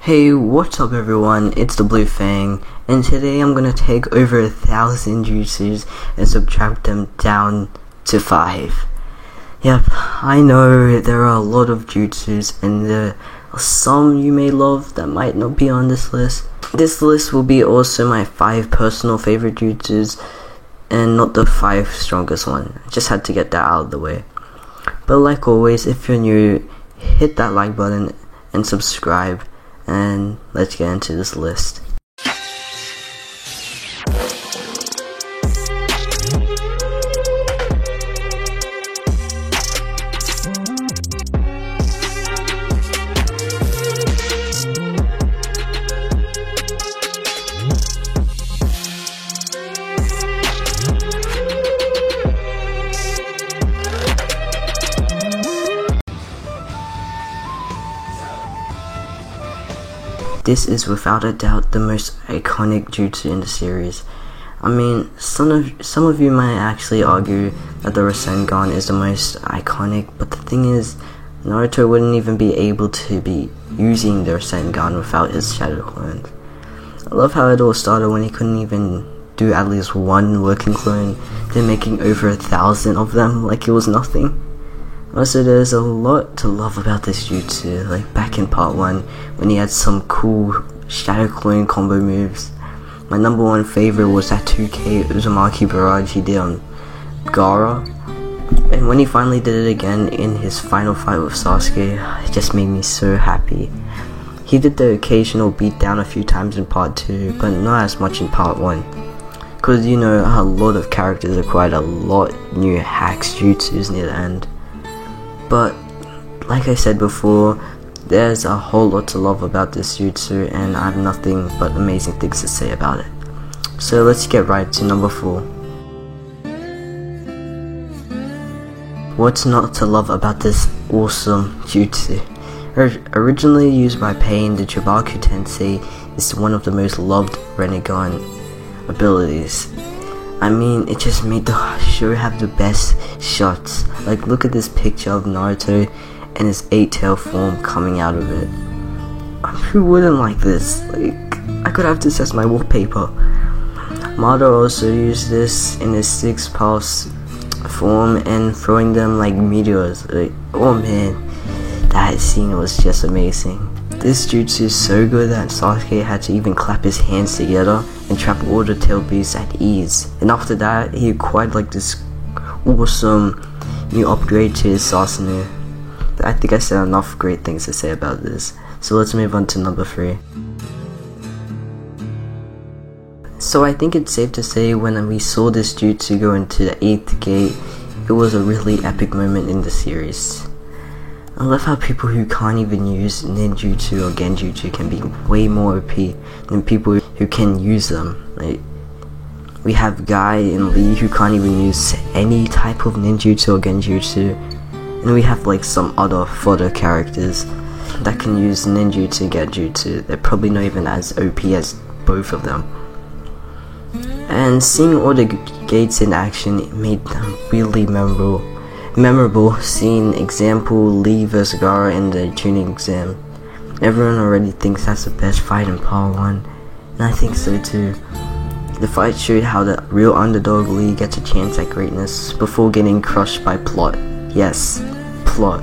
Hey, what's up everyone, it's the Blue Fang, and today I'm gonna take over 1,000 jutsus and subtract them down to 5. Yep, I know there are a lot of jutsus and there are some you may love that might not be on this list. This list will be also my 5 personal favorite jutsus and not the 5 strongest one. I just had to get that out of the way. But like always, if you're new, hit that like button and subscribe. And let's get into this list. This is without a doubt the most iconic jutsu in the series. I mean, some of you might actually argue that the Rasengan is the most iconic, but the thing is, Naruto wouldn't even be able to be using the Rasengan without his shadow clones. I love how it all started when he couldn't even do at least one working clone, then making over 1,000 of them like it was nothing. Also, there's a lot to love about this jutsu, like back in part 1, when he had some cool shadow clone combo moves. My number one favorite was that 2K Uzumaki barrage he did on Gaara, and when he finally did it again in his final fight with Sasuke, it just made me so happy. He did the occasional beatdown a few times in part 2, but not as much in part 1. Cause you know, a lot of characters acquired a lot new hacks jutsus near the end. But, like I said before, there's a whole lot to love about this jutsu and I have nothing but amazing things to say about it. So let's get right to number 4. What's not to love about this awesome jutsu? Originally used by Pain, the Chibaku Tensei is one of the most loved Rinnegan abilities. I mean, it just made the show have the best shots. Like, look at this picture of Naruto and his 8-tail form coming out of it. Who wouldn't like this? Like, I could have this as my wallpaper. Madara also used this in his 6-pulse form and throwing them like meteors. Like, oh man, that scene was just amazing. This jutsu is so good that Sasuke had to even clap his hands together and trap all the tail beasts at ease. And after that, he acquired like this awesome new upgrade to his Susanoo. I think I said enough great things to say about this. So let's move on to number 3. So I think it's safe to say when we saw this jutsu go into the 8th gate, it was a really epic moment in the series. I love how people who can't even use ninjutsu or genjutsu can be way more OP than people who can use them. Like, we have Guy and Lee who can't even use any type of ninjutsu or genjutsu, and we have like some other fodder characters that can use ninjutsu and genjutsu. They're probably not even as OP as both of them. And seeing all the gates in action, it made them really memorable, seeing example Lee vs Gaara in the Chunin exam. Everyone already thinks that's the best fight in part 1, and I think so too. The fight showed how the real underdog Lee gets a chance at greatness before getting crushed by plot. Yes, plot.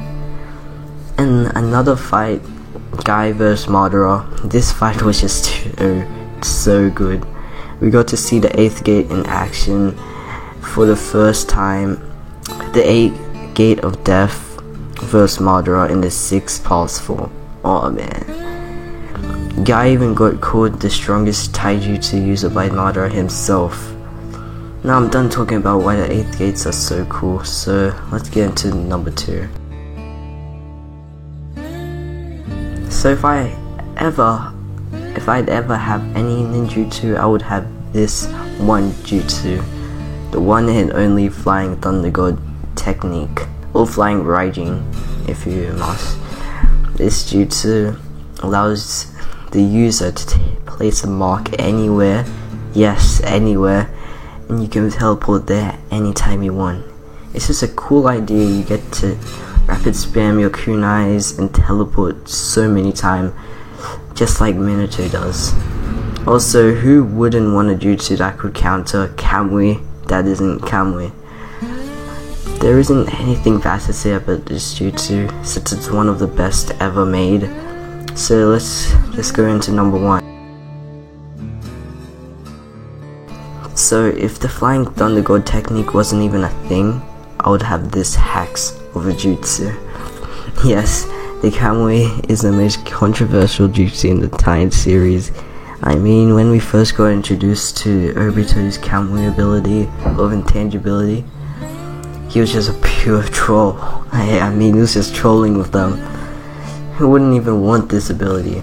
And another fight, Guy vs Madara. This fight was just so good. We got to see the 8th gate in action for the first time. The 8th gate of death versus Madara in the 6th pulse form. Oh man. Guy even got called the strongest taijutsu user by Madara himself. Now I'm done talking about why the 8th gates are so cool, so let's get into number 2. So if I'd ever have any ninjutsu, I would have this one jutsu. The one and only Flying Thunder God technique, or Flying Raijin if you must. This jutsu allows the user to place a mark anywhere, yes, anywhere, and you can teleport there anytime you want. It's just a cool idea. You get to rapid spam your kunais and teleport so many times just like Minato does. Also, who wouldn't want a jutsu that could counter Kamui that isn't Kamui? There isn't anything bad to say about this jutsu, since it's one of the best ever made. So let's just go into number 1. So if the Flying Thunder God technique wasn't even a thing, I would have this hacks of a jutsu. Yes, the Kamui is the most controversial jutsu in the entire series. I mean, when we first got introduced to Obito's Kamui ability of intangibility, he was just a pure troll. I mean, he was just trolling with them. Who wouldn't even want this ability?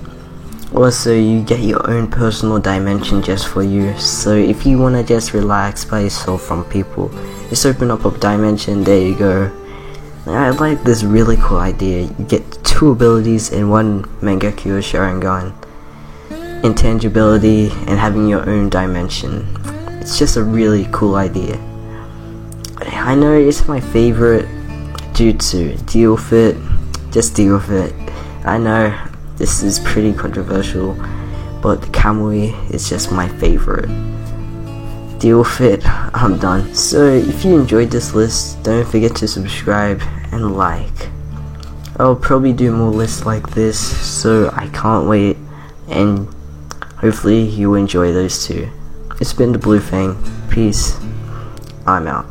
Also, you get your own personal dimension just for you, so if you wanna just relax by yourself from people, just open up a dimension, there you go. I like this really cool idea. You get 2 abilities in one Mangekyo Sharingan. Intangibility and having your own dimension. It's just a really cool idea. I know it's my favorite jutsu. Deal with it. Just deal with it. I know this is pretty controversial, but the Kamui is just my favorite. Deal with it. I'm done. So if you enjoyed this list, don't forget to subscribe and like. I'll probably do more lists like this, so I can't wait, and hopefully you enjoy those too. It's been the Blue Fang. Peace. I'm out.